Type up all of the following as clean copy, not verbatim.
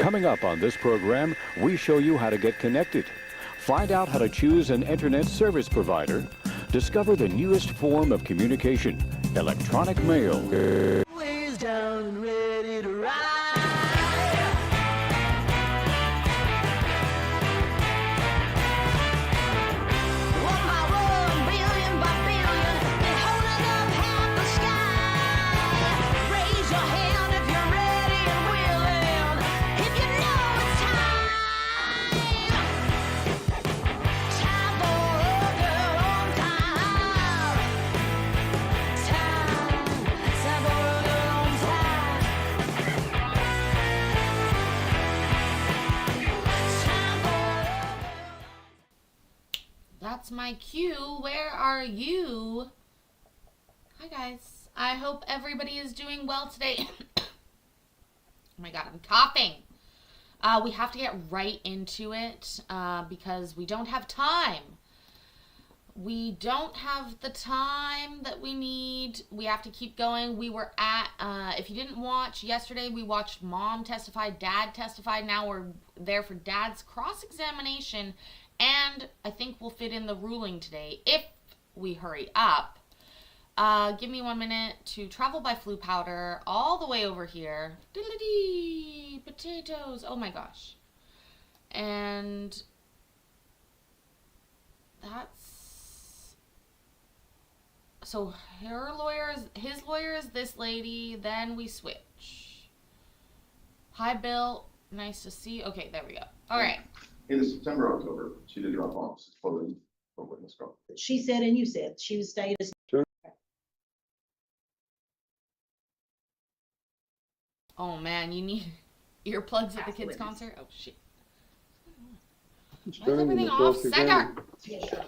Coming up on this program, we show you how to get connected. Find out how to choose an internet service provider. Discover the newest form of communication, electronic mail. Ways down and ready to ride. One by one, billion by billion, been holding up half the sky. Raise your hand if you're ready and willing, if you know it's time. Time for a girl on time. Time for a girl on time. Time for That's my cue. Where are you? Hi, guys. I hope everybody is doing well today. Oh my god, I'm coughing. We have to get right into it because we don't have time. We don't have the time that we need. We have to keep going. We were at, if you didn't watch yesterday, we watched Mom testify, Dad testified. Now we're there for Dad's cross-examination. And I think we'll fit in the ruling today if we hurry up. Give me 1 minute to travel by Flu Powder all the way over here. Diddly-dee, potatoes. Oh my gosh. And that's... So his lawyer is this lady. Then we switch. Hi, Bill. Nice to see you. Okay, there we go. All right. In September, October, she did drop off clothing for witness call. She said and you said she was staying. Oh man, you need earplugs at the kids' Witness. concert? Oh shit. Why is everything off center? Yes, sure.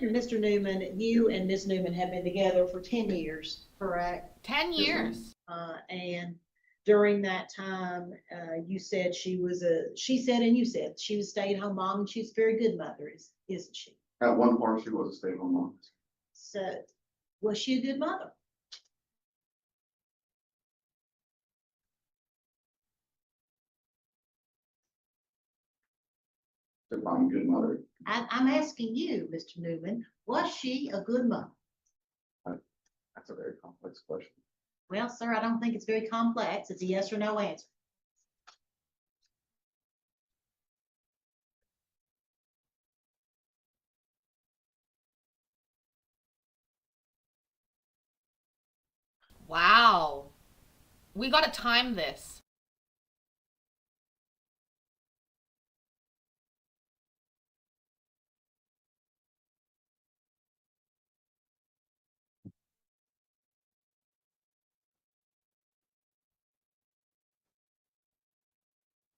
Mr. Newman, you and Ms. Newman have been together for 10 years, correct? 10 years. And during that time, you said she said and you said she was a stay-at-home mom and she's a very good mother, isn't she? At one part, she was a stay-at-home mom. So, was she a good mother? Define good mother. I'm asking you, Mr. Newman, was she a good mother? That's a very complex question. Well, sir, I don't think it's very complex. It's a yes or no answer. Wow. We gotta time this.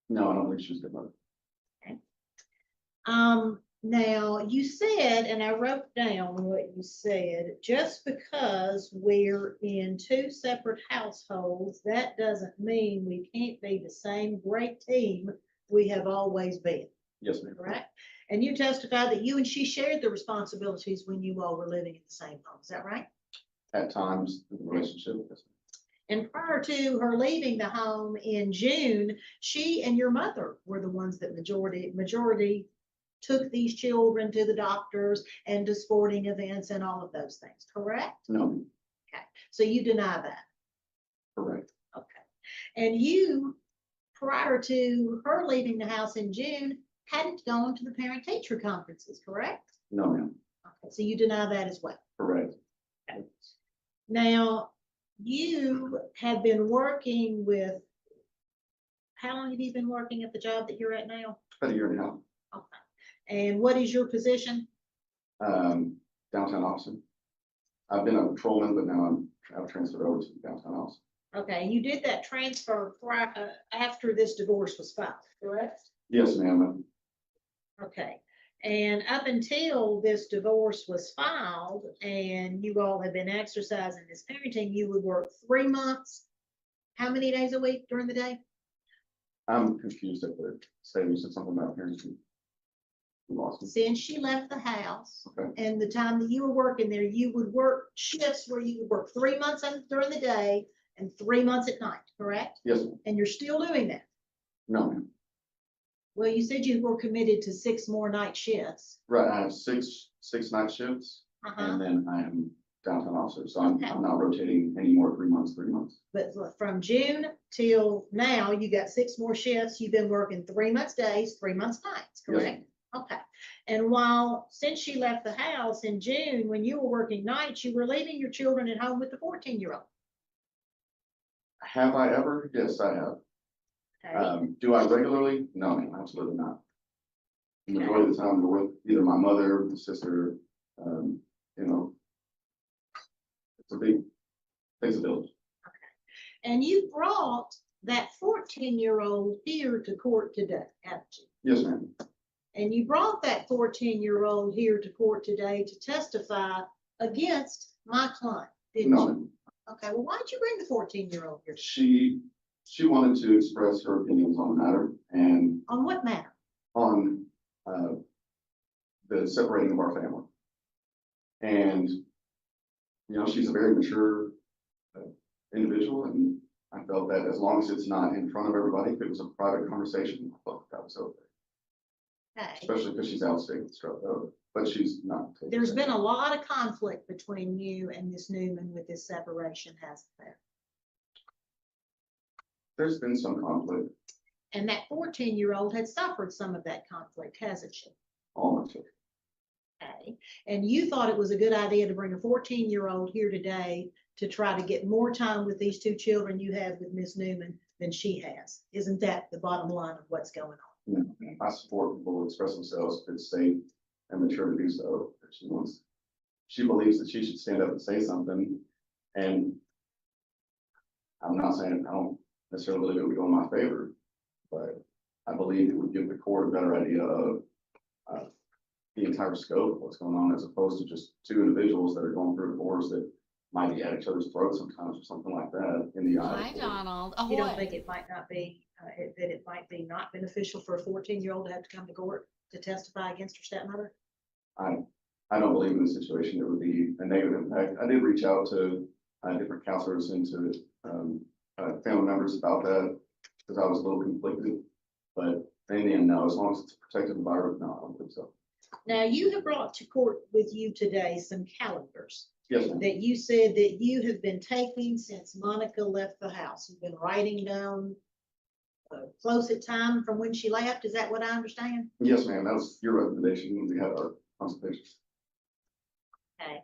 No, I don't think she's a good mother. Now you said, and I wrote down what you said, just because we're in two separate households, that doesn't mean we can't be the same great team we have always been, Yes, ma'am. correct? And you testified that you and she shared the responsibilities when you all were living in the same home, is that right? At times, the relationship, yes, ma'am. And prior to her leaving the home in June, she and your mother were the ones that majority took these children to the doctors and to sporting events and all of those things, correct? No, Okay, so you deny that, correct. okay. And you, prior to her leaving the house in June, hadn't gone to the parent-teacher conferences, correct? No, ma'am. Okay, so you deny that as well. Correct. Now, you have been working with, how long have you been working at the job that you're at now? About a year and a half. Okay. And what is your position? Downtown Austin. I've been a patrolman, but now I've transferred over to downtown Austin. Okay, and you did that transfer after this divorce was filed, correct? Yes, ma'am. Okay, and up until this divorce was filed and you all have been exercising this parenting, you would work 3 months. How many days a week during the day? I'm confused at the statement. You said something about parenting. You lost me. Since she left the house Okay. and the time that you were working there, you would work shifts where you would work 3 months during the day and 3 months at night, correct? Yes, ma'am. And you're still doing that. No, ma'am. Well, you said you were committed to 6 more night shifts. Right, I have six night shifts, Uh-huh. and then I am downtown officer, so I'm Okay. not rotating anymore, 3 months, 3 months. But from June till now, you got 6 more shifts. You've been working 3 months days, 3 months nights, Yes, correct? Okay. And since she left the house in June, when you were working nights, you were leaving your children at home with the 14-year-old. Have I ever? Yes, I have. Okay. Do I regularly? No, ma'am, absolutely not. The majority of the time, we're with either my mother, my sister, you know. It's a takes a village. And you brought that 14-year-old here to court today, haven't you? Yes, ma'am. And you brought that 14-year-old here to court today to testify against my client, didn't No, you? ma'am. Okay, well, why did you bring the 14-year-old here? She wanted to express her opinions on the matter and On what matter? on, the separating of our family. And, you know, she's a very mature individual, and I felt that as long as it's not in front of everybody, if it was a private conversation, I felt that was okay. Okay. Especially because she's out of state, but she's not. There's been a lot of conflict between you and Ms. Newman with this separation, hasn't there? There's been some conflict, And that 14-year-old had suffered some of that conflict, hasn't she? almost. Okay. And you thought it was a good idea to bring a 14-year-old here today to try to get more time with these 2 children you have with Ms. Newman than she has. Isn't that the bottom line of what's going on? I support people who express themselves if it's safe and mature to do so. If she believes that she should stand up and say something. And I'm not saying, I don't necessarily believe it would go in my favor, but I believe it would give the court a better idea of the entire scope of what's going on, as opposed to just 2 individuals that are going through divorce that might be at each other's throats sometimes or something like that in the eye. Hi, Donald. You don't Ahoy. think it might not be, that it might be not beneficial for a 14-year-old to have to come to court to testify against her stepmother? I don't believe in the situation it would be a negative impact. I did reach out to different counselors and to family members about that because I was a little conflicted. But in the end, no, as long as it's a protected environment, no, I don't think so. Now, you have brought to court with you today some calendars Yes, ma'am. that you said that you have been taking since Monica left the house. You've been writing down close at time from when she left. Is that what I understand? Yes, ma'am. That was your recommendation when we had our consultation. Okay.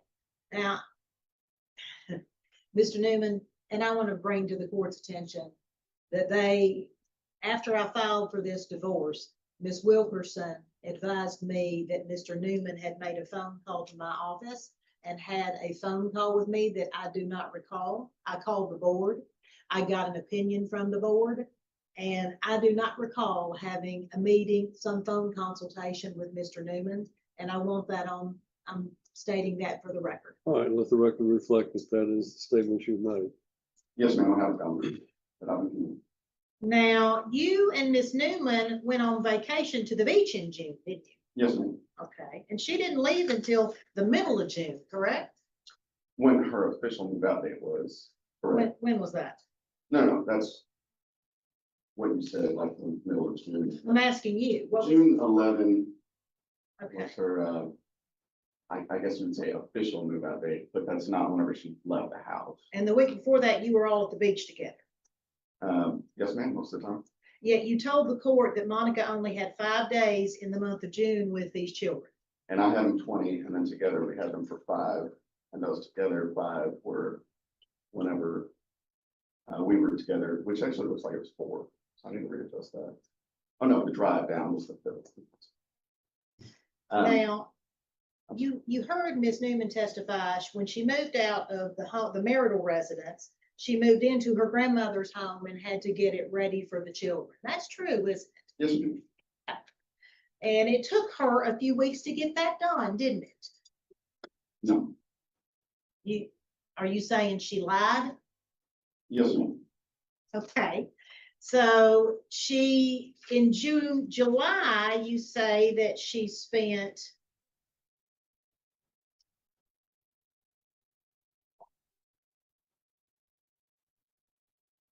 Now, Mr. Newman, and I want to bring to the court's attention that after I filed for this divorce, Ms. Wilkerson advised me that Mr. Newman had made a phone call to my office and had a phone call with me that I do not recall. I called the board. I got an opinion from the board, and I do not recall having a meeting, some phone consultation with Mr. Newman, and I want that on, I'm stating that for the record. All right, let the record reflect that that is the statement you've made. Yes, ma'am. I have a calendar that I've been. Now, you and Miss Newman went on vacation to the beach in June, didn't you? Yes, ma'am. Okay, and she didn't leave until the middle of June, correct? When her official move out date was. Correct. When was that? No, that's what you said, like the middle of June. I'm asking you. What was, June 11 okay, was her, I guess you'd say official move out date, but that's not whenever she left the house. and the week before that, you were all at the beach together. Yes, ma'am, most of the time. Yet you told the court that Monica only had 5 days in the month of June with these children. And I had them 20, and then together we had them for 5. And those together 5 were whenever we were together, which actually looks like it was 4. So I need to readjust that. Oh, no, the drive down was the 5th. Now, you heard Ms. Newman testify when she moved out of the marital residence, she moved into her grandmother's home and had to get it ready for the children. That's true, isn't it? Yes, ma'am. And it took her a few weeks to get that done, didn't it? No, Are you saying she lied? yes, ma'am. Okay, So she, in June, July, you say that she spent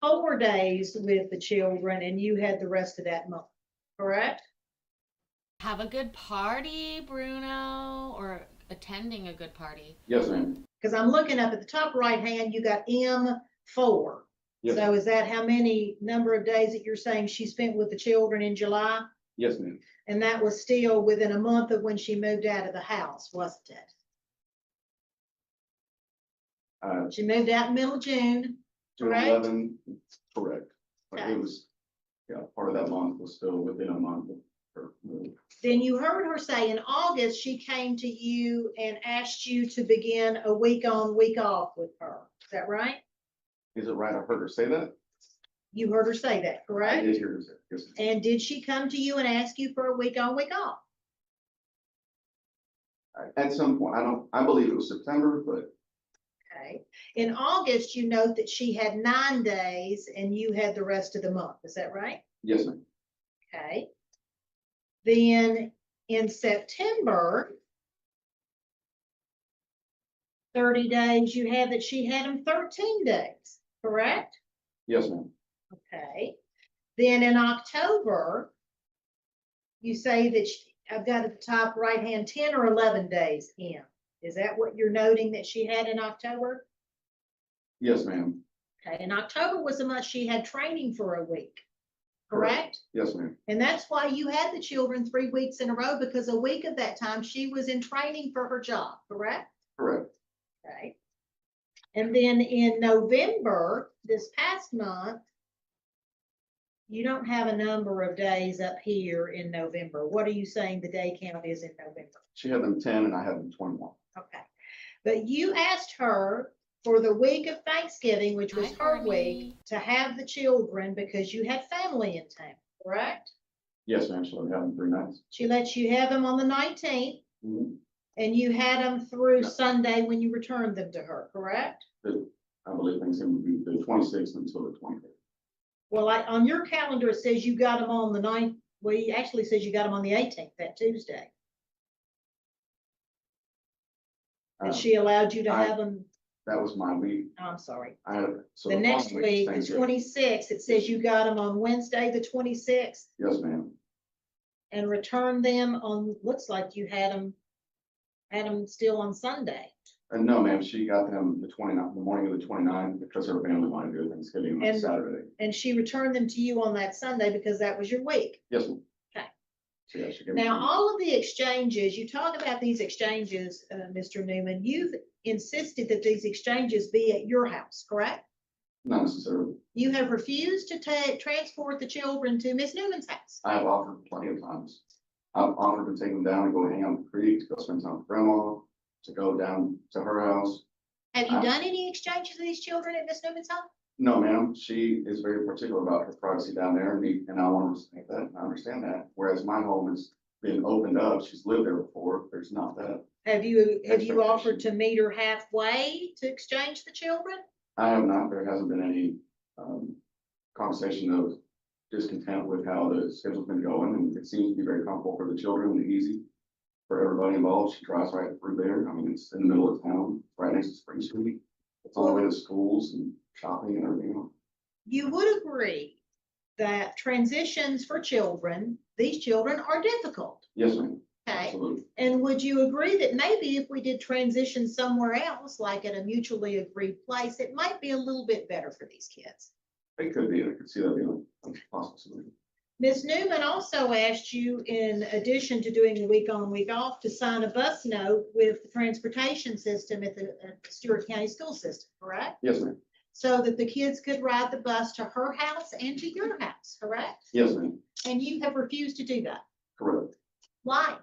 four days with the children and you had the rest of that month, correct? Have a good party, Bruno, or attending a good party. Yes, ma'am. Because I'm looking up at the top right hand, you got M4. Yes, So is that how many number of days that you're saying she spent with the children in July? yes, ma'am. And that was still within a month of when she moved out of the house, wasn't it? She moved out in middle of June, June correct? 11, correct. But Okay. it was, yeah, part of that month was still within a month of her move. Then you heard her say in August, she came to you and asked you to begin a week on, week off with her. Is that right? Is it right I heard her say that? You heard her say that, I correct? did hear her say, yes. ma'am. And did she come to you and ask you for a week on, week off? At some point, I believe it was September, but Okay. In August, you note that she had 9 days and you had the rest of the month. Is that right? yes, ma'am. Okay. Then in September, 30 days, you had that she had them 13 days, correct? Yes, ma'am. Okay. Then in October, you say that I've got at the top right hand 10 or 11 days in. Is that what you're noting that she had in October? Yes, ma'am. Okay, and October was the month she had training for a week, correct? Yes, ma'am. And that's why you had the children 3 weeks in a row, because a week of that time she was in training for her job, correct? Correct. Okay. And then in November, this past month, you don't have a number of days up here in November. What are you saying the day count is in November? She had them 10 and I had them 21. Okay. But you asked her for the week of Thanksgiving, which was Hi, her Courtney. week, to have the children because you had family in town, correct? Yes, ma'am. So I had them 3 nights. She let you have them on the 19th Mhm. and you had them through Yeah. Sunday when you returned them to her, correct? I believe Thanksgiving would be the 26th until the 25th. Well, on your calendar, it says you got them on the 9th. Well, it actually says you got them on the 18th, that Tuesday. And she allowed you to I- have them, That was my week. I'm sorry. I had, so The next following week, the Thanksgiving. 26th, it says you got them on Wednesday, the 26th, Yes, ma'am. and returned them on, looks like you had them still on Sunday. And no, ma'am, she got them the 29th, the morning of the 29th, because her family wanted to do Thanksgiving on And- Saturday. And she returned them to you on that Sunday because that was your week. Yes, ma'am. Okay. So yeah, she gave me Now, 3. all of the exchanges, you talk about these exchanges, Mr. Newman, you've insisted that these exchanges be at your house, correct? Not necessarily. You have refused to transport the children to Miss Newman's house. I have offered plenty of times. I've offered to take them down and go hang out in the creek, to go spend time with grandma, to go down to her house. Have you Uh, done any exchanges with these children at Miss Newman's house? No, ma'am, she is very particular about her privacy down there, and I want to respect that, and I understand that. Whereas my home is being opened up, she's lived there before, there's not that. Have you Expectation. offered to meet her halfway to exchange the children? I have not, there hasn't been any, conversation of discontent with how the schedule's been going, and it seems to be very comfortable for the children and easy for everybody involved. She drives right through there. I mean, it's in the middle of town, right next to Spring Street. It's on the way to schools and shopping and everything else. You would agree that transitions for children, these children are difficult, Yes, ma'am, okay? absolutely. And would you agree that maybe if we did transition somewhere else, like at a mutually agreed place, it might be a little bit better for these kids? It could be, I could see that being a possible solution. Ms. Newman also asked you, in addition to doing the week on, week off, to sign a bus note with the transportation system at the Stewart County School System, correct? Yes, ma'am. So that the kids could ride the bus to her house and to your house, correct? Yes, ma'am, And you have refused to do that. correct. Why?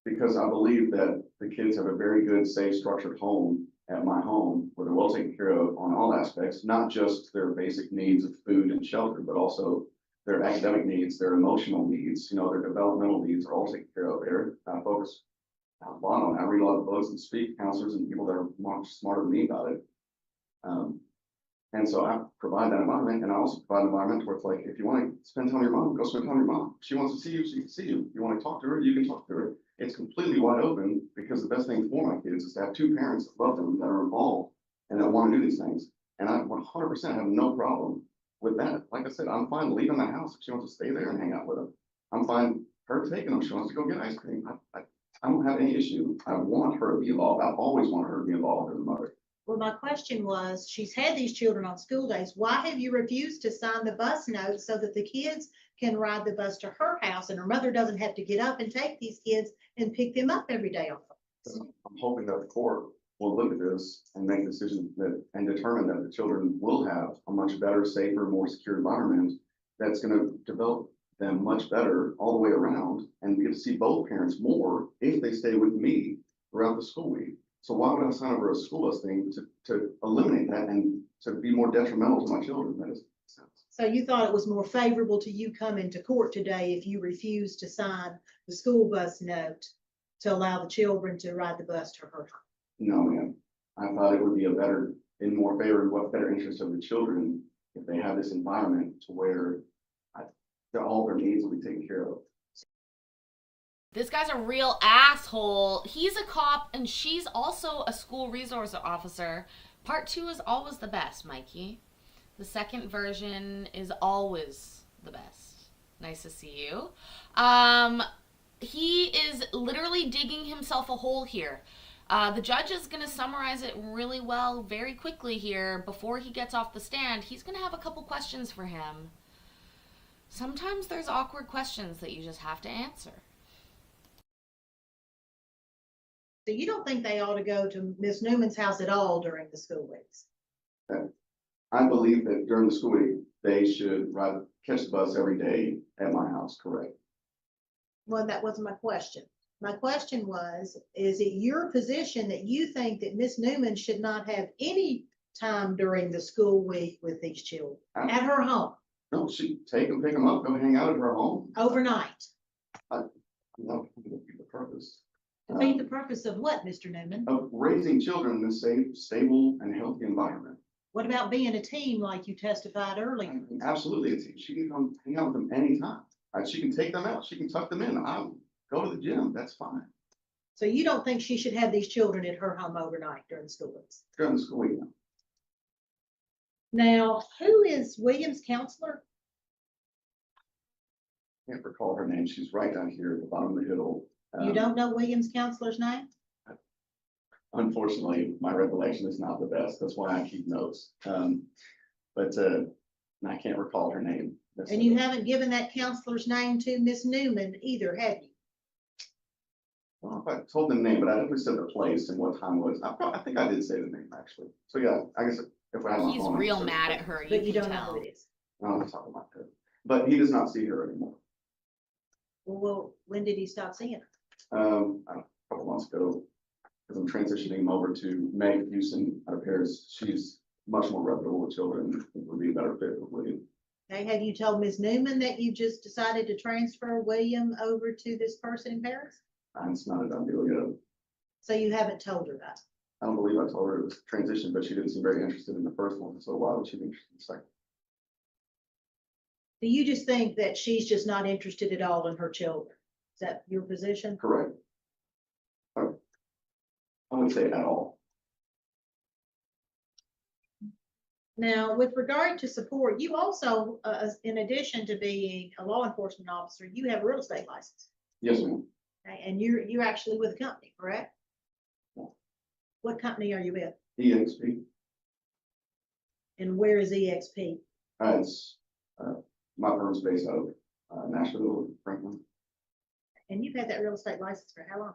Because I believe that the kids have a very good, safe, structured home at my home where they're well taken care of on all aspects, not just their basic needs of food and shelter, but also their academic needs, their emotional needs, their developmental needs are all taken care of there. I focus a lot on, I read a lot of books and speak to counselors and people that are much smarter than me about it. And so I provide that environment, and I also provide an environment where it's like, if you want to spend time with your mom, go spend time with your mom. If she wants to see you, she can see you. If you want to talk to her, you can talk to her. It's completely wide open, because the best thing for my kids is to have two parents that love them, that are involved, and that want to do these things. And I 100% have no problem with that. Like I said, I'm fine leaving the house if she wants to stay there and hang out with them. I'm fine her taking them. She wants to go get ice cream. I don't have any issue. I want her to be involved. I've always wanted her to be involved as a mother. Well, my question was, she's had these children on school days. Why have you refused to sign the bus note so that the kids can ride the bus to her house and her mother doesn't have to get up and take these kids and pick them up every day off? I'm hoping that the court will look at this and make a decision that, and determine that the children will have a much better, safer, more secure environment that's gonna develop them much better all the way around, and get to see both parents more if they stay with me throughout the school week. So why would I sign up for a school bus thing to eliminate that and to be more detrimental to my children? That doesn't make sense. So you thought it was more favorable to you coming to court today if you refused to sign the school bus note to allow the children to ride the bus to her home? No, ma'am. I thought it would be a better, in more favor, what better interest of the children if they have this environment to where all their needs will be taken care of. This guy's a real asshole. He's a cop and she's also a school resource officer. Part 2 is always the best, Mikey. The second version is always the best. Nice to see you. He is literally digging himself a hole here. The judge is going to summarize it really well very quickly here before he gets off the stand. He's going to have a couple questions for him. Sometimes there's awkward questions that you just have to answer. So you don't think they ought to go to Miss Newman's house at all during the school weeks? I believe that during the school week, they should catch the bus every day at my house, correct? Well, that wasn't my question. My question was, is it your position that you think that Miss Newman should not have any time during the school week with these children at her home No, she take them, pick them up, go hang out at her home. overnight? No, the purpose. Defeat the purpose of what, Mr. Newman? Of raising children in a safe, stable, and healthy environment. What about being a team like you testified earlier? Absolutely, she can come hang out with them anytime. She can take them out, she can tuck them in. I'll go to the gym, that's fine. So you don't think she should have these children at her home overnight during the school weeks? During the school week. Now, who is Williams' counselor? Can't recall her name. She's right down here at the bottom of the hill. You don't know Williams' counselor's name? Unfortunately, my recollection is not the best. That's why I keep notes. But I can't recall her name. And you haven't given that counselor's name to Miss Newman either, have you? Well, if I told the name, but I definitely said the place and what time it was. I think I did say the name, actually. So yeah, I guess if I had my He's phone, I real could mad say at her. But you can don't know tell. who it is. on the top of my head. But he does not see her anymore. Well, when did he stop seeing her? A couple months ago, because I'm transitioning him over to Meg Houston out of Paris. She's much more reputable with children. It would be a better fit for William. Okay, have you told Ms. Newman that you just decided to transfer William over to this person in Paris? And it's not a done deal yet. So you haven't told her that? I don't believe I told her it was transition, but she didn't seem very interested in the first one. So why would she be interested in the second? Do you just think that she's just not interested at all in her children? Is that your position? Correct. I wouldn't say at all. Now, with regard to support, you also, in addition to being a law enforcement officer, you have a real estate license. Yes, ma'am. Okay, and you're actually with a company, correct? What company are you with? EXP. And where is EXP? It's my firm's based out of Nashville, Franklin. And you've had that real estate license for how long?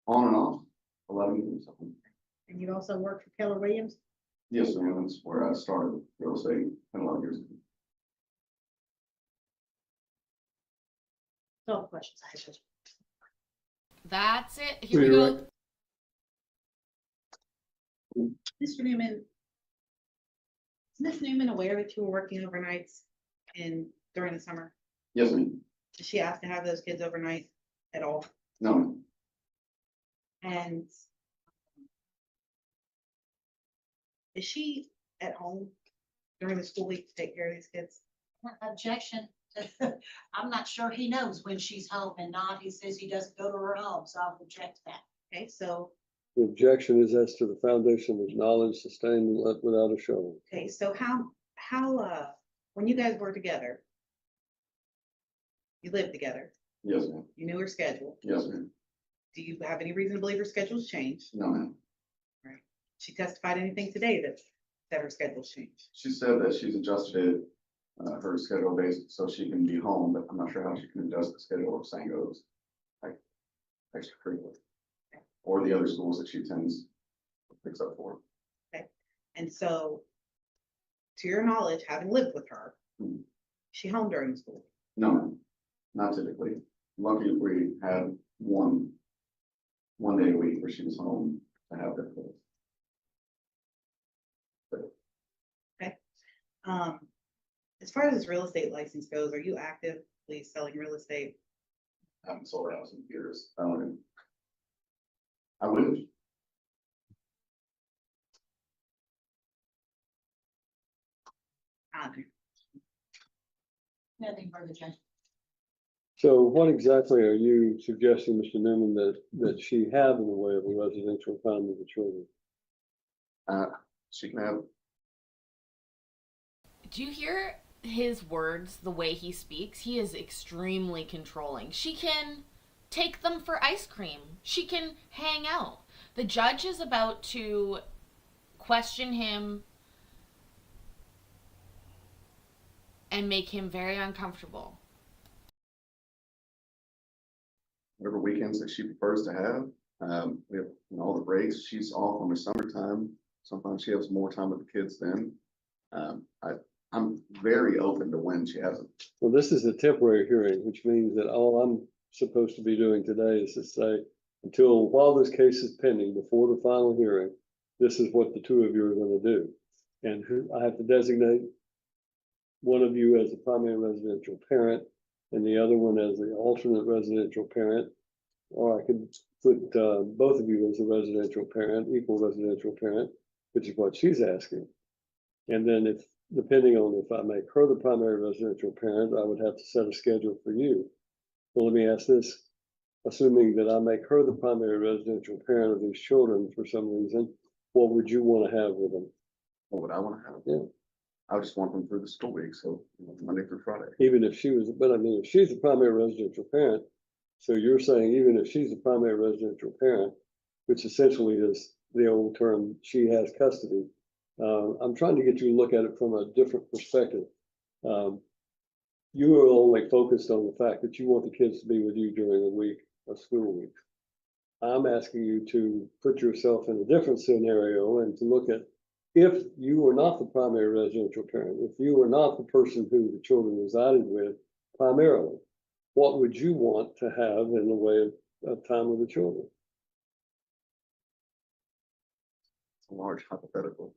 On and off, 11 years. Something. And you also worked for Keller Williams? Yes, ma'am. That's where I started real estate 10, 11 years ago. That's all the questions I have. That's it. Here we go. Mr. Newman, is Ms. Newman aware that you were working overnights during the summer? Yes, ma'am. Did she ask to have those kids overnight at all? No, ma'am. And Is she at home during the school week to take care of these kids? Objection. I'm not sure he knows when she's home and not. He says he doesn't go to her home, so I'll object to that. Okay, so, The objection is as to the foundation of knowledge sustained and left without a showing. okay, so when you guys were together, you lived together, Yes, ma'am. you knew her schedule. Yes, ma'am. Do you have any reason to believe her schedule's changed? No, ma'am. She testified anything today that her schedule's changed? She said that she's adjusted her schedule based so she can be home, but I'm not sure how she can adjust the schedule of Sango's, like, extracurricular. Or the other schools that she attends, picks up for. And so, to your knowledge, having lived with her, Hmm. is she home during the school? No, ma'am, not typically. Lucky if we had one day a week where she was home to have that. As far as this real estate license goes, are you actively selling real estate? I haven't sold a house in years. I wish. Nothing further, Judge. So what exactly are you suggesting, Mr. Newman, that she have in the way of a residential time with the children? She can have, Do you hear his words, the way he speaks? He is extremely controlling. She can take them for ice cream. She can hang out. The judge is about to question him and make him very uncomfortable. whatever weekends that she prefers to have. We have, all the breaks, she's off on the summertime. Sometimes she has more time with the kids then. I'm very open to when she has it. Well, this is a temporary hearing, which means that all I'm supposed to be doing today is to say, while this case is pending before the final hearing, this is what the two of you are going to do. And I have to designate one of you as the primary residential parent and the other one as the alternate residential parent. Or I could put both of you as a residential parent, equal residential parent, which is what she's asking. And then depending on if I make her the primary residential parent, I would have to set a schedule for you. Well, let me ask this. Assuming that I make her the primary residential parent of these children for some reason, what would you want to have with them? What would I want to have? Yeah. I would just want them through the school week, so Monday through Friday. Even if she was, but I mean, if she's the primary residential parent, so you're saying even if she's the primary residential parent, which essentially is the old term, she has custody. I'm trying to get you to look at it from a different perspective. You are only focused on the fact that you want the kids to be with you during a week, a school week. I'm asking you to put yourself in a different scenario and to look at if you were not the primary residential parent, if you were not the person who the children resided with primarily, what would you want to have in the way of time with the children? It's a large hypothetical.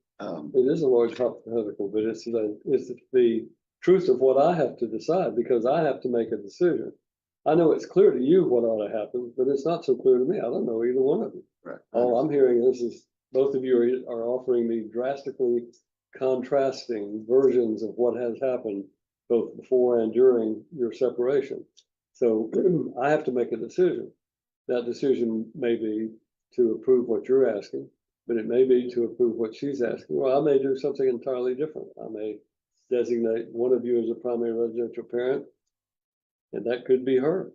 It is a large hypothetical, but it's the truth of what I have to decide because I have to make a decision. I know it's clear to you what ought to happen, but it's not so clear to me. I don't know either one of you. Right. All I'm hearing is both of you are offering me drastically contrasting versions of what has happened both before and during your separation. So I have to make a decision. That decision may be to approve what you're asking, but it may be to approve what she's asking. Well, I may do something entirely different. I may designate one of you as a primary residential parent, and that could be her.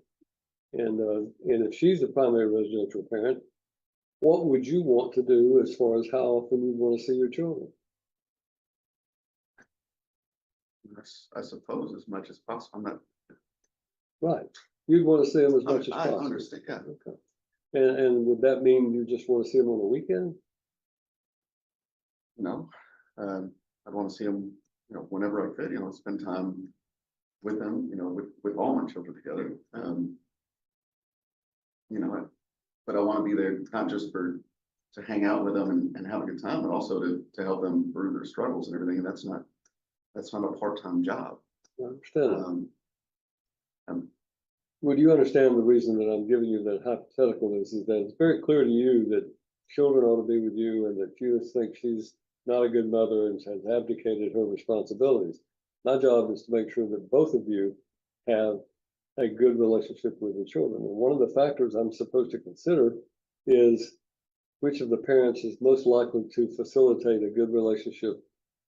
And if she's the primary residential parent, what would you want to do as far as how often you want to see your children? I suppose as much as possible. I'm not. Right. You'd want to see them as much as I possible. understand, yeah. Okay. And would that mean you just want to see them on the weekend? No, I'd want to see them, whenever I could, spend time with them, with all my children together. But I want to be there not just to hang out with them and have a good time, but also to help them through their struggles and everything. And that's not a part-time job. I understand. Um, Would you understand the reason that I'm giving you that hypothetical is that it's very clear to you that children ought to be with you and that you think she's not a good mother and has abdicated her responsibilities. My job is to make sure that both of you have a good relationship with the children. And one of the factors I'm supposed to consider is which of the parents is most likely to facilitate a good relationship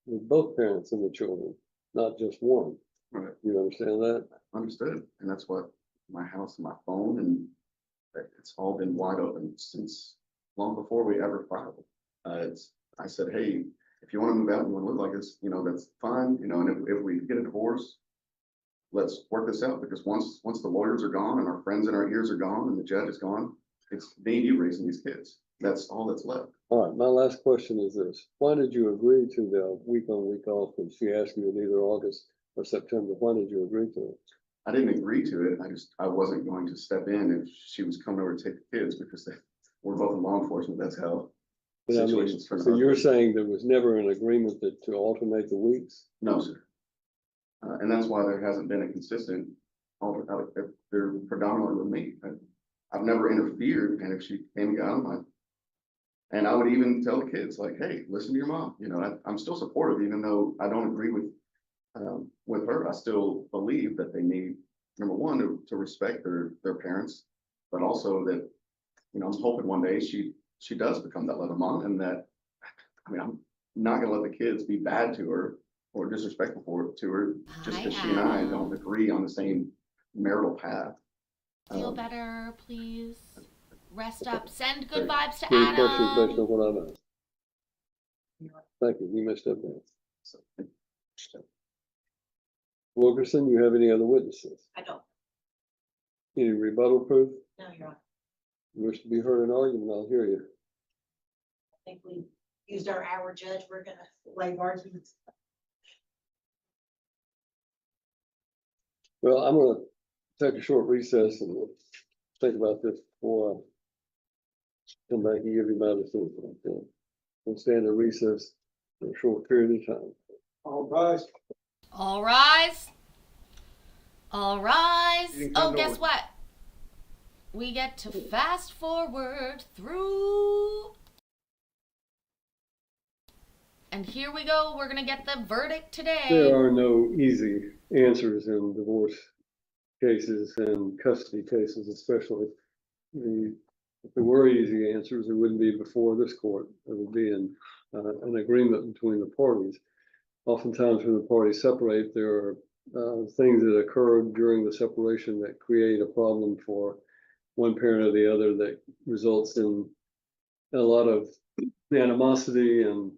with both parents and the children, not just one. Right. You understand that? Understood. And that's what my house and my phone and it's all been wide open since long before we ever filed. I said, hey, if you want to move out and you want to live like this, you know, that's fine, you know, and if we get a divorce, let's work this out, because once the lawyers are gone and our friends in our ears are gone and the judge is gone, it's me and you raising these kids. That's all that's left. All right, my last question is this. Why did you agree to the week on, week off when she asked you in either August or September? Why did you agree to it? I didn't agree to it. I wasn't going to step in if she was coming over to take the kids, because we're both in law enforcement. That's how But I mean, situations turn so out. you're saying there was never an agreement that to alternate the weeks? No, sir. And that's why there hasn't been a consistent, they're predominantly with me. I've never interfered, and if she came and got them, and I would even tell the kids, like, hey, listen to your mom. You know, I'm still supportive, even though I don't agree with her. I still believe that they need, number one, to respect their parents, but also that, you know, I'm hoping one day she does become that level mom, and that, I mean, I'm not gonna let the kids be bad to her or disrespectful to her just Hi, because she and I Adam. don't agree on the same marital path. Feel better, please. Rest up. Send good Great. vibes to Any questions based Adam. on what I've asked? Thank you. You missed up there. So, Wilkerson, you have any other witnesses? I don't, Any rebuttal proof? no, Your Honor. You wish to be heard in argument? I'll hear you. I think we used our hour, Judge. We're gonna waive arguments. Well, I'm gonna take a short recess and we'll think about this before I come back and give you my decision. We'll stand in recess for a short period of time. All rise. All rise. All rise. You can Oh, come guess north. what? We get to fast forward through. And here we go. We're going to get the verdict today. There are no easy answers in divorce cases and custody cases, especially. If there were easy answers, it wouldn't be before this court. It would be in an agreement between the parties. Oftentimes when the parties separate, there are things that occurred during the separation that create a problem for one parent or the other that results in a lot of animosity, and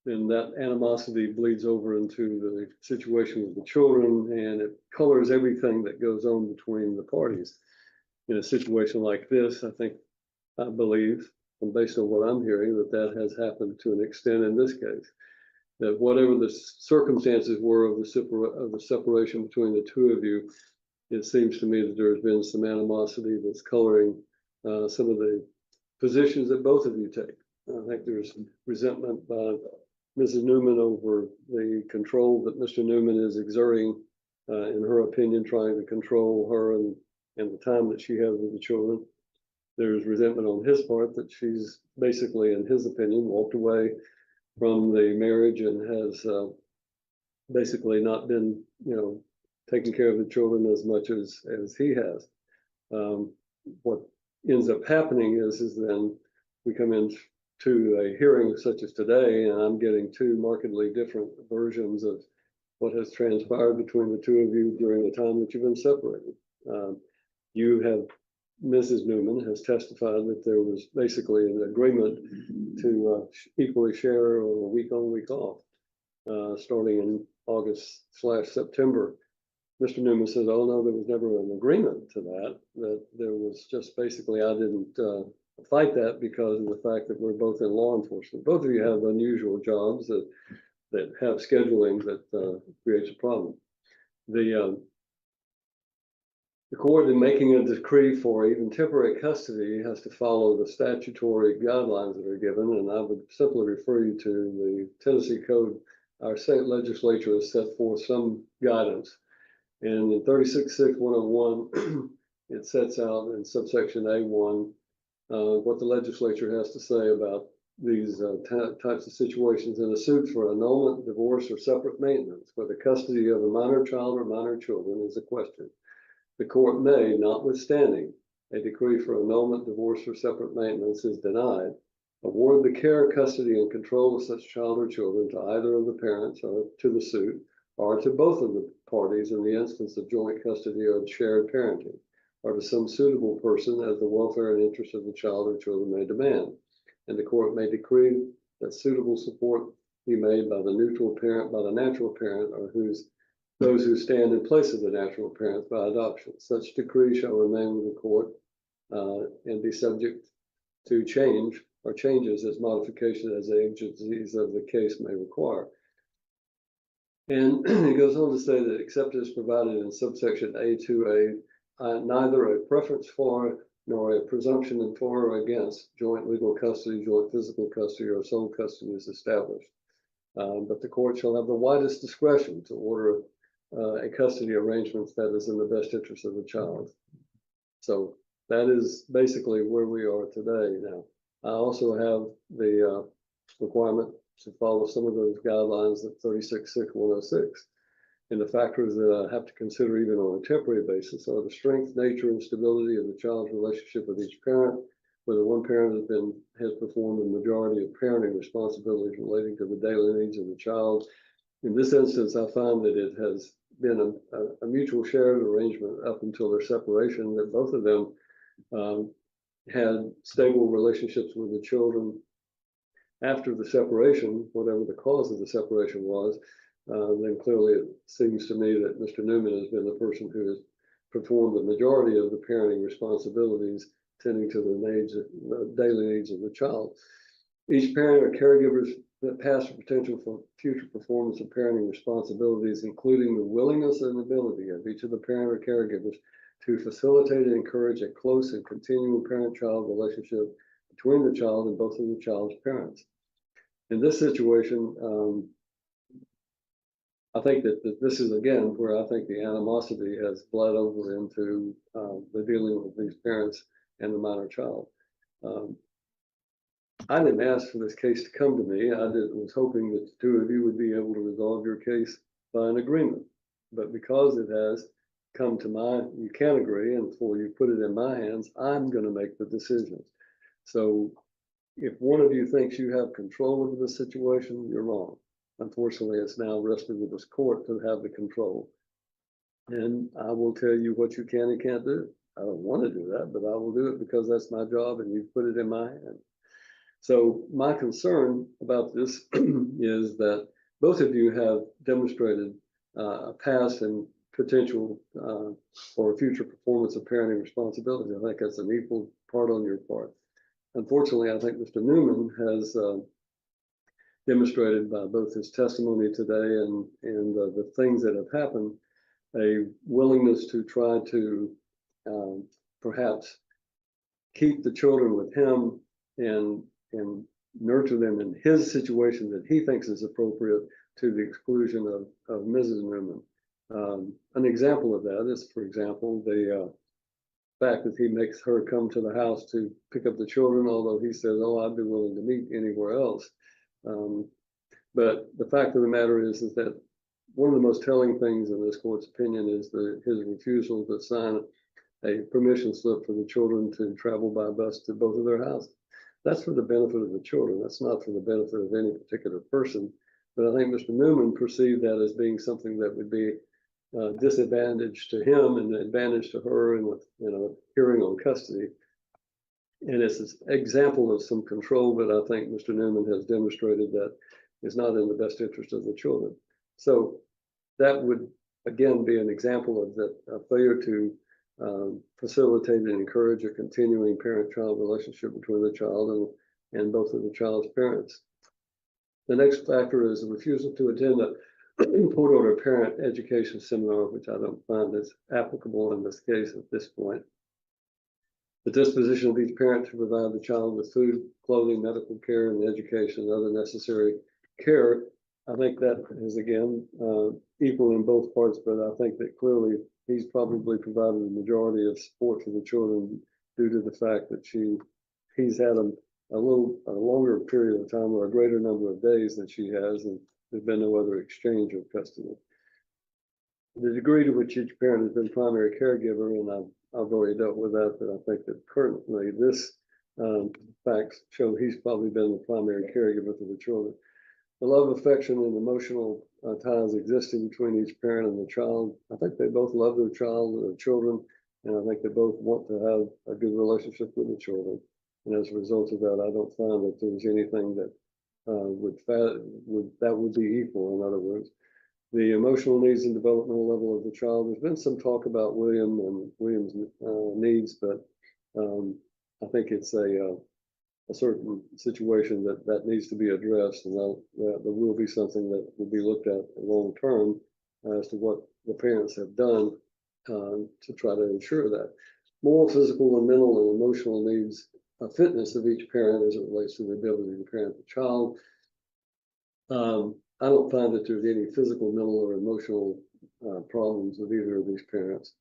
then that animosity bleeds over into the situation with the children, and it colors everything that goes on between the parties. In a situation like this, I believe, and based on what I'm hearing, that has happened to an extent in this case. That whatever the circumstances were of the separation between the two of you, it seems to me that there has been some animosity that's coloring some of the positions that both of you take. I think there's some resentment by Mrs. Newman over the control that Mr. Newman is exerting, in her opinion, trying to control her and the time that she has with the children. There's resentment on his part that she's basically, in his opinion, walked away from the marriage and has basically not been, taking care of the children as much as he has. What ends up happening is then we come into a hearing such as today, and I'm getting two markedly different versions of what has transpired between the two of you during the time that you've been separated. Mrs. Newman has testified that there was basically an agreement to equally share on a week on, week off, starting in August/September. Mr. Newman says, oh no, there was never an agreement to that there was just basically, I didn't fight that because of the fact that we're both in law enforcement. Both of you have unusual jobs that have scheduling that creates a problem. The court, in making a decree for even temporary custody, has to follow the statutory guidelines that are given, and I would simply refer you to the Tennessee Code. Our state legislature has set forth some guidance, and in 36.6.101, it sets out in subsection A1 what the legislature has to say about types of situations in a suit for annulment, divorce, or separate maintenance, where the custody of a minor child or minor children is a question. The court may, notwithstanding a decree for annulment, divorce, or separate maintenance is denied, award the care, custody, and control of such child or children to either of the parents or to the suit, or to both of the parties in the instance of joint custody or shared parenting, or to some suitable person as the welfare and interest of the child or children may demand. And the court may decree that suitable support be made by the neutral parent, by the natural parent, or those who stand in place of the natural parent by adoption. Such decree shall remain with the court and be subject to change or changes as modification as the agencies of the case may require. And it goes on to say that except as provided in subsection A2A, neither a preference for nor a presumption in for or against joint legal custody, joint physical custody, or sole custody is established. But the court shall have the widest discretion to order a custody arrangement that is in the best interest of the child. So that is basically where we are today now. I also have the requirement to follow some of those guidelines at 36.6.106. And the factors that I have to consider even on a temporary basis are the strength, nature, and stability of the child's relationship with each parent, whether one parent has performed the majority of parenting responsibilities relating to the daily needs of the child. In this instance, I find that it has been a mutual shared arrangement up until their separation, that both of them had stable relationships with the children. After the separation, whatever the cause of the separation was, then clearly it seems to me that Mr. Newman has been the person who has performed the majority of the parenting responsibilities tending to the daily needs of the child. Each parent or caregiver's past potential for future performance of parenting responsibilities, including the willingness and ability of each of the parent or caregivers to facilitate and encourage a close and continual parent-child relationship between the child and both of the child's parents. In this situation, I think that this is again where I think the animosity has bled over into the dealing with these parents and the minor child. I didn't ask for this case to come to me. I was hoping that the two of you would be able to resolve your case by an agreement. But because it has come to you can't agree, and before you put it in my hands, I'm going to make the decisions. So if one of you thinks you have control over the situation, you're wrong. Unfortunately, it's now rested with this court to have the control. And I will tell you what you can and can't do. I don't want to do that, but I will do it because that's my job and you've put it in my hand. So my concern about this is that both of you have demonstrated a past and potential for future performance of parenting responsibility. I think that's an equal part on your part. Unfortunately, I think Mr. Newman has demonstrated by both his testimony today and the things that have happened, a willingness to try to perhaps keep the children with him and nurture them in his situation that he thinks is appropriate to the exclusion of Mrs. Newman. An example of that is, for example, the fact that he makes her come to the house to pick up the children, although he says, oh, I'd be willing to meet anywhere else. But the fact of the matter is that one of the most telling things in this court's opinion is his refusal to sign a permission slip for the children to travel by bus to both of their houses. That's for the benefit of the children. That's not for the benefit of any particular person. But I think Mr. Newman perceived that as being something that would be disadvantage to him and advantage to her in a hearing on custody. And it's an example of some control that I think Mr. Newman has demonstrated that is not in the best interest of the children. So that would, again, be an example of that failure to facilitate and encourage a continuing parent-child relationship between the child and both of the child's parents. The next factor is a refusal to attend a court-ordered parent education seminar, which I don't find is applicable in this case at this point. The disposition of each parent to provide the child with food, clothing, medical care, and education and other necessary care. I think that is, again, equal in both parts, but I think that clearly he's probably provided the majority of support for the children due to the fact that he's had a longer period of time or a greater number of days than she has, and there's been no other exchange of custody. The degree to which each parent has been primary caregiver, and I've already dealt with that, but I think that currently this facts show he's probably been the primary caregiver for the children. The love, affection, and emotional ties existing between each parent and the child. I think they both love their child, their children, and I think they both want to have a good relationship with the children. And as a result of that, I don't find that there's anything that would be equal. In other words, the emotional needs and developmental level of the child. There's been some talk about William and William's needs, but I think it's a certain situation that needs to be addressed, and that there will be something that will be looked at long term as to what the parents have done to try to ensure that moral, physical, and mental and emotional needs, fitness of each parent as it relates to the ability to parent the child. I don't find that there's any physical, mental, or emotional problems with either of these parents.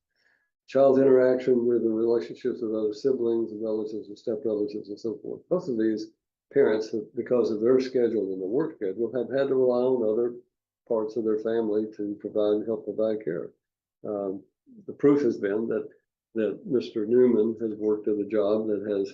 Child's interaction with the relationships with other siblings and relatives and step relatives and so forth. Both of these parents, because of their schedule and their work schedule, have had to rely on other parts of their family to help provide care. The proof has been that Mr. Newman has worked at a job that has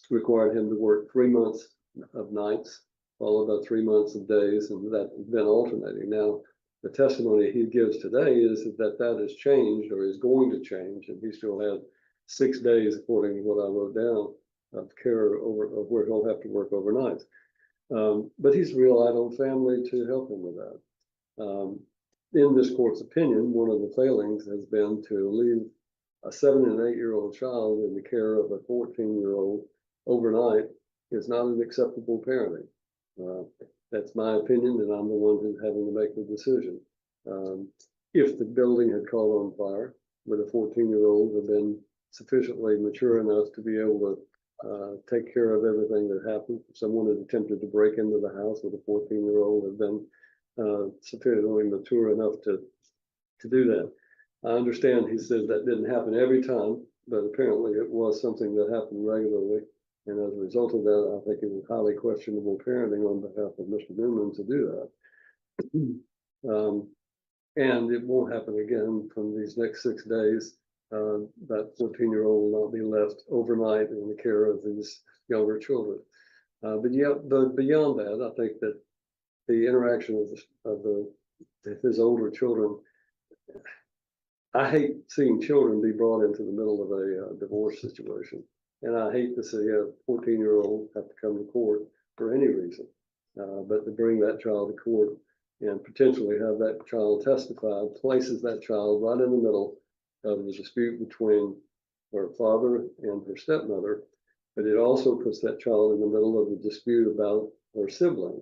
required him to work 3 months of nights, followed by 3 months of days, and that has been alternating. Now, the testimony he gives today is that has changed or is going to change, and he still had 6 days, according to what I wrote down, of care of where he'll have to work overnight. But he's relied on family to help him with that. In this court's opinion, one of the failings has been to leave a 7 and 8 year old child in the care of a 14-year-old overnight is not an acceptable parenting. That's my opinion, and I'm the one who's having to make the decision. If the building had caught on fire, with a 14-year-old had been sufficiently mature enough to be able to take care of everything that happened, if someone had attempted to break into the house with a 14-year-old had been sufficiently mature enough to do that. I understand he says that didn't happen every time, but apparently it was something that happened regularly. And as a result of that, I think it was highly questionable parenting on behalf of Mr. Newman to do that. And it won't happen again from these next 6 days. That 14-year-old will not be left overnight in the care of these younger children. But beyond that, I think that the interaction of his older children, I hate seeing children be brought into the middle of a divorce situation. And I hate to see a 14-year-old have to come to court for any reason, but to bring that child to court and potentially have that child testify places that child right in the middle of the dispute between her father and her stepmother. But it also puts that child in the middle of the dispute about her sibling,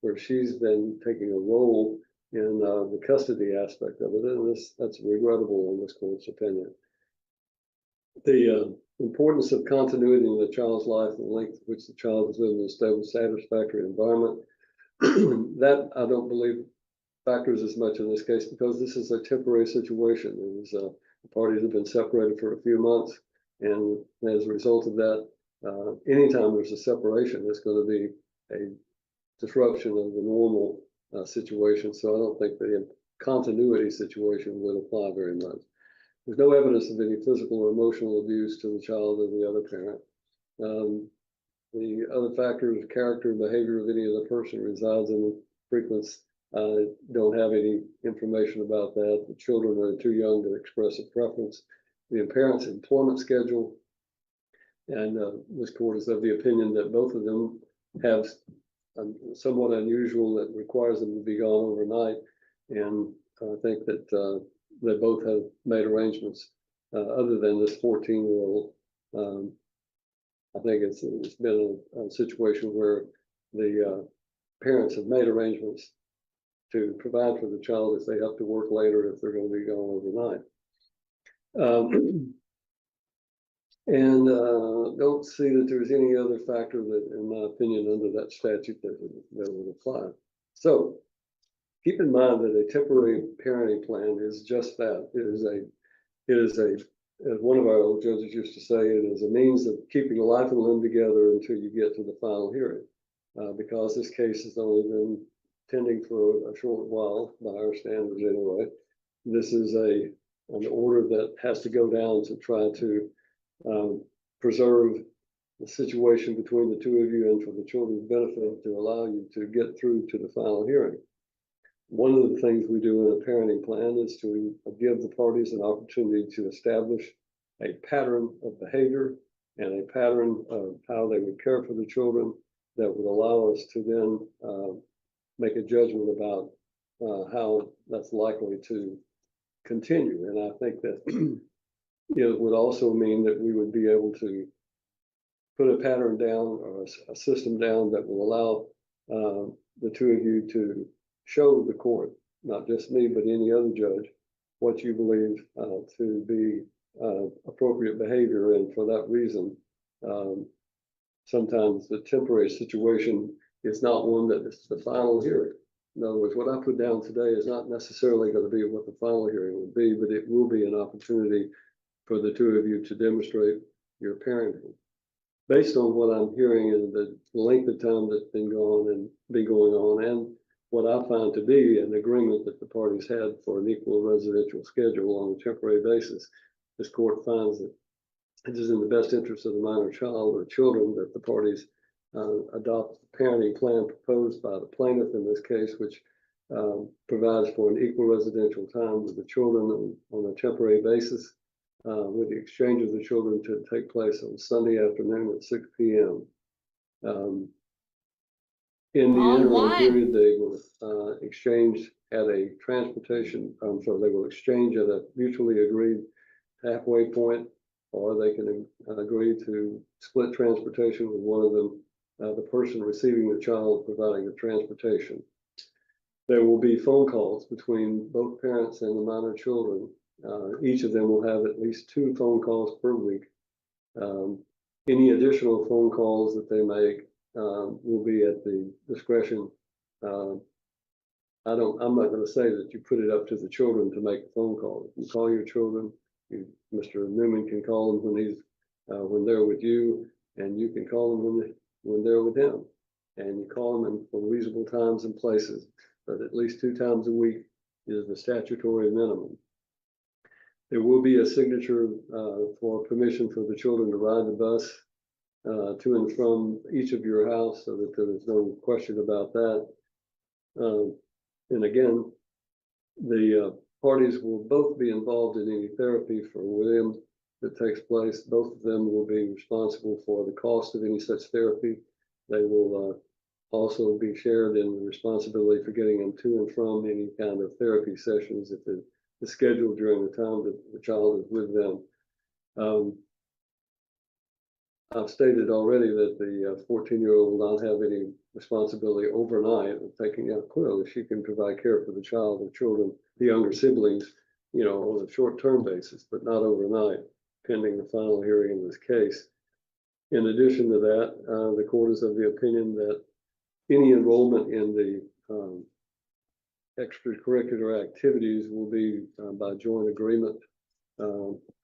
where she's been taking a role in the custody aspect of it. And that's regrettable in this court's opinion. The importance of continuity in the child's life and the length to which the child is living in a stable, satisfactory environment, that I don't believe factors as much in this case, because this is a temporary situation. The parties have been separated for a few months, and as a result of that, anytime there's a separation, there's going to be a disruption of the normal situation. So I don't think the continuity situation would apply very much. There's no evidence of any physical or emotional abuse to the child or the other parent. The other factors, character and behavior of any other person resides in the frequency. Don't have any information about that. The children are too young to express a preference. The parent's employment schedule, and this court is of the opinion that both of them have somewhat unusual that requires them to be gone overnight. And I think that they both have made arrangements other than this 14-year-old. I think it's been a situation where the parents have made arrangements to provide for the child if they have to work later, if they're going to be gone overnight. And don't see that there's any other factor that, in my opinion, under that statute that would apply. So keep in mind that a temporary parenting plan is just that. It is a as one of our old judges used to say, it is a means of keeping life and limb together until you get to the final hearing. Because this case has only been pending for a short while, by our standards anyway. This is an order that has to go down to try to preserve the situation between the two of you and for the children's benefit to allow you to get through to the final hearing. One of the things we do in a parenting plan is to give the parties an opportunity to establish a pattern of behavior and a pattern of how they would care for the children that would allow us to then make a judgment about how that's likely to continue. And I think that it would also mean that we would be able to put a pattern down or a system down that will allow the two of you to show the court, not just me, but any other judge, what you believe to be appropriate behavior. And for that reason, sometimes the temporary situation is not one that is the final hearing. In other words, what I put down today is not necessarily going to be what the final hearing would be, but it will be an opportunity for the two of you to demonstrate your parenting. Based on what I'm hearing and the length of time that's been going on, and what I found to be an agreement that the parties had for an equal residential schedule on a temporary basis, this court finds that it is in the best interest of the minor child or children that the parties adopt the parenting plan proposed by the plaintiff in this case, which provides for an equal residential time with the children on a temporary basis, with the exchange of the children to take place on Sunday afternoon at 6 p.m. In the interim period, they will exchange at a they will exchange at a mutually agreed halfway point, or they can agree to split transportation with one of them, the person receiving the child providing the transportation. There will be phone calls between both parents and the minor children. Each of them will have at least 2 phone calls per week. Any additional phone calls that they make will be at the discretion. I'm not going to say that you put it up to the children to make a phone call. You call your children. Mr. Newman can call them when they're with you, and you can call them when they're with him. And you call them for reasonable times and places, but at least 2 times a week is the statutory minimum. There will be a signature for permission for the children to ride the bus to and from each of your house, so that there is no question about that. And again, the parties will both be involved in any therapy for William that takes place. Both of them will be responsible for the cost of any such therapy. They will also be shared in the responsibility for getting him to and from any kind of therapy sessions if it is scheduled during the time that the child is with them. I've stated already that the 14-year-old will not have any responsibility overnight of taking out. Clearly, she can provide care for the child or children, the younger siblings, on a short-term basis, but not overnight, pending the final hearing in this case. In addition to that, the court is of the opinion that any enrollment in the extracurricular activities will be by joint agreement.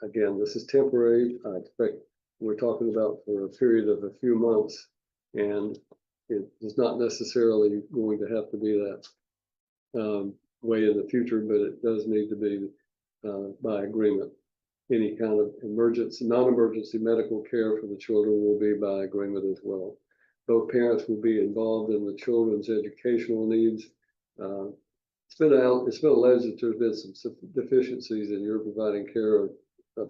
Again, this is temporary. I expect we're talking about for a period of a few months, and it is not necessarily going to have to be that way in the future, but it does need to be by agreement. Any kind of emergency, non-emergency medical care for the children will be by agreement as well. Both parents will be involved in the children's educational needs. It's been alleged that there's been some deficiencies in your providing care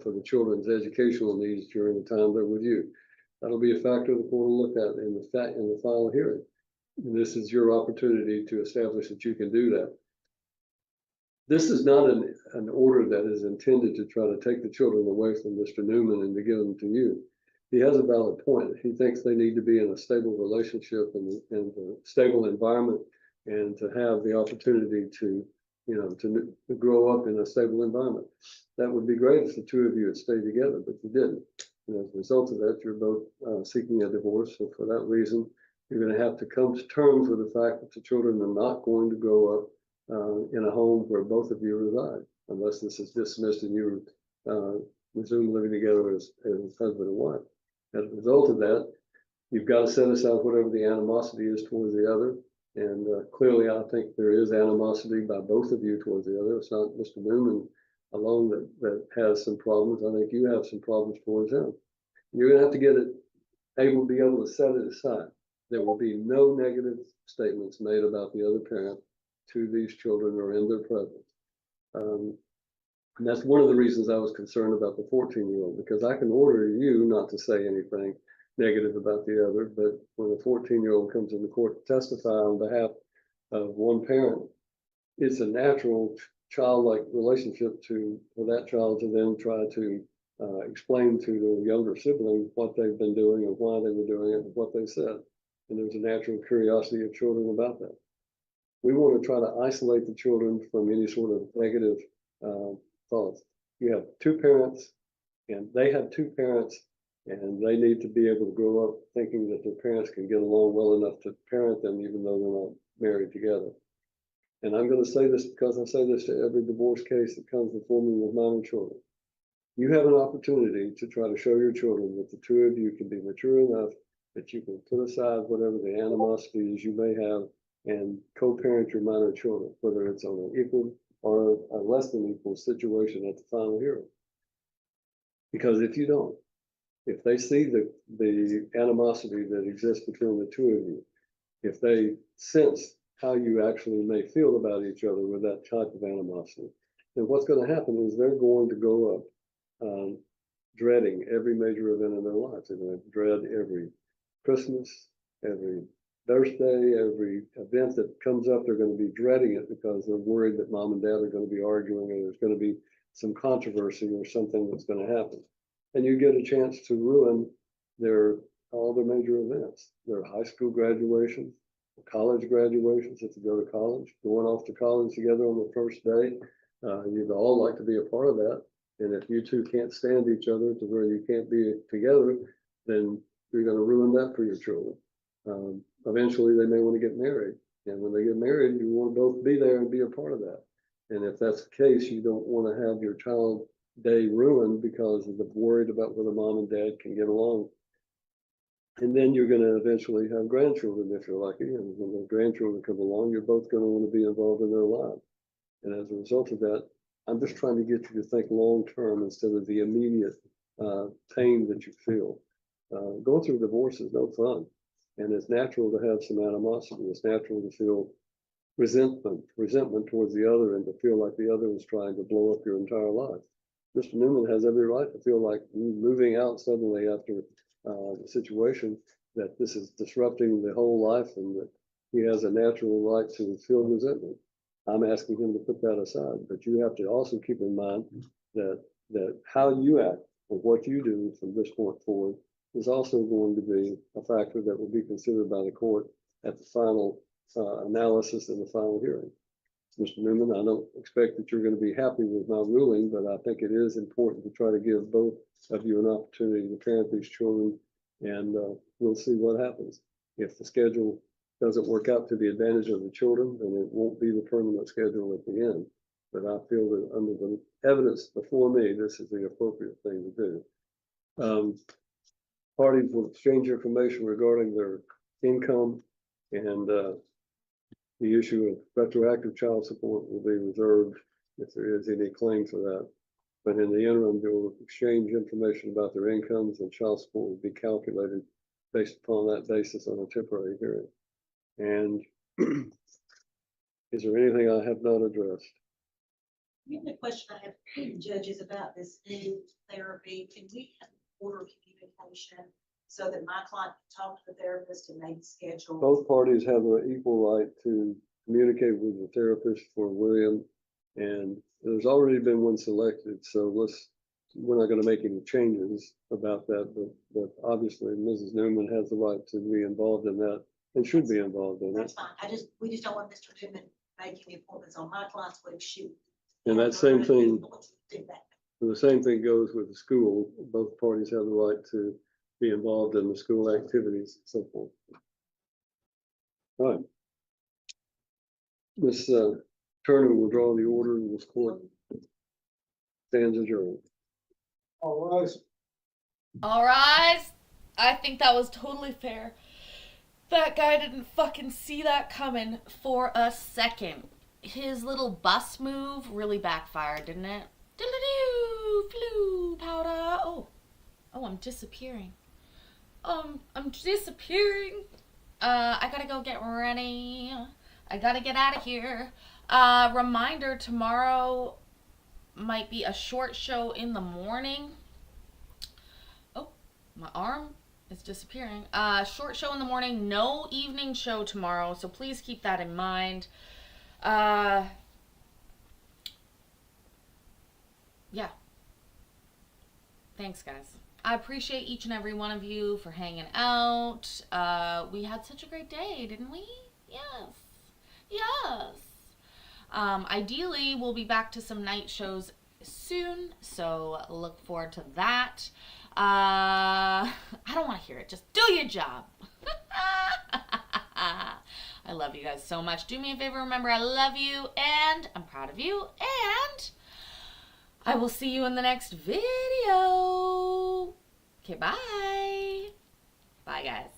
for the children's educational needs during the time they're with you. That'll be a factor the court will look at in the final hearing. And this is your opportunity to establish that you can do that. This is not an order that is intended to try to take the children away from Mr. Newman and to give them to you. He has a valid point. He thinks they need to be in a stable relationship and a stable environment, and to have the opportunity to grow up in a stable environment. That would be great if the two of you had stayed together, but you didn't. And as a result of that, you're both seeking a divorce. So for that reason, you're going to have to come to terms with the fact that the children are not going to grow up in a home where both of you reside, unless this is dismissed and you resume living together as husband and wife. As a result of that, you've got to set aside whatever the animosity is towards the other. And clearly, I think there is animosity by both of you towards the other. It's not Mr. Newman alone that has some problems. I think you have some problems towards him. You're gonna have to get it able to be able to set it aside. There will be no negative statements made about the other parent to these children or in their presence. And that's one of the reasons I was concerned about the 14-year-old, because I can order you not to say anything negative about the other, but when a 14-year-old comes into court to testify on behalf of one parent, it's a natural childlike relationship for that child to then try to explain to the younger sibling what they've been doing and why they were doing it and what they said. And there's a natural curiosity of children about that. We want to try to isolate the children from any sort of negative thoughts. You have two parents, and they have two parents, and they need to be able to grow up thinking that their parents can get along well enough to parent them, even though they're not married together. And I'm going to say this because I say this to every divorce case that comes before me with minor children. You have an opportunity to try to show your children that the two of you can be mature enough that you can put aside whatever the animosities you may have and co-parent your minor children, whether it's on an equal or a less than equal situation at the final hearing. Because if you don't, if they see the animosity that exists between the two of you, if they sense how you actually may feel about each other with that type of animosity, then what's going to happen is they're going to grow up dreading every major event in their lives. They're going to dread every Christmas, every birthday, every event that comes up. They're going to be dreading it because they're worried that mom and dad are going to be arguing, or there's going to be some controversy or something that's going to happen. And you get a chance to ruin all their major events, their high school graduations, college graduations if they go to college, going off to college together on the first day. You'd all like to be a part of that. And if you two can't stand each other to where you can't be together, then you're going to ruin that for your children. Eventually, they may want to get married. And when they get married, you want to both be there and be a part of that. And if that's the case, you don't want to have your child day ruined because of the worried about whether mom and dad can get along. And then you're going to eventually have grandchildren if you're lucky. And when the grandchildren come along, you're both going to want to be involved in their lives. And as a result of that, I'm just trying to get you to think long term instead of the immediate pain that you feel. Going through divorce is no fun. And it's natural to have some animosity. It's natural to feel resentment towards the other and to feel like the other is trying to blow up your entire life. Mr. Newman has every right to feel like moving out suddenly after the situation, that this is disrupting the whole life and that he has a natural right to feel resentment. I'm asking him to put that aside, but you have to also keep in mind that how you act or what you do from this point forward is also going to be a factor that will be considered by the court at the final analysis and the final hearing. Mr. Newman, I don't expect that you're going to be happy with my ruling, but I think it is important to try to give both of you an opportunity to parent these children, and we'll see what happens. If the schedule doesn't work out to the advantage of the children, then it won't be the permanent schedule at the end. But I feel that under the evidence before me, this is the appropriate thing to do. Parties will exchange information regarding their income, and the issue of retroactive child support will be reserved if there is any claim for that. But in the interim, they will exchange information about their incomes, and child support will be calculated based upon that basis on a temporary hearing. And is there anything I have not addressed? The only question I have, Judge, is about this new therapy. Can we have order communication so that my client can talk to the therapist and maybe schedule? Both parties have an equal right to communicate with the therapist for William, and there's already been one selected, so we're not going to make any changes about that, but obviously Mrs. Newman has the right to be involved in that and should be involved in That's it. fine. We just don't want Mr. Newman making appointments on my client's week shoot. And that same thing, Do that. the same thing goes with the school. Both parties have the right to be involved in the school activities and so forth. All right. Ms. Turner will draw the order, and this court stands adjourned. All right. All rise. I think that was totally fair. That guy didn't fucking see that coming for a second. His little bus move really backfired, didn't it? Diddle-doo, flu powder. Oh, I'm disappearing. I'm disappearing. I gotta go get ready. I gotta get out of here. Reminder, tomorrow might be a short show in the morning. Oh, my arm is disappearing. Short show in the morning, no evening show tomorrow, so please keep that in mind. Yeah. Thanks, guys. I appreciate each and every one of you for hanging out. We had such a great day, didn't we? Yes. Yes. Ideally, we'll be back to some night shows soon, so look forward to that. I don't want to hear it. Just do your job. I love you guys so much. Do me a favor. Remember, I love you, and I'm proud of you, and I will see you in the next video. Okay, bye. Bye, guys.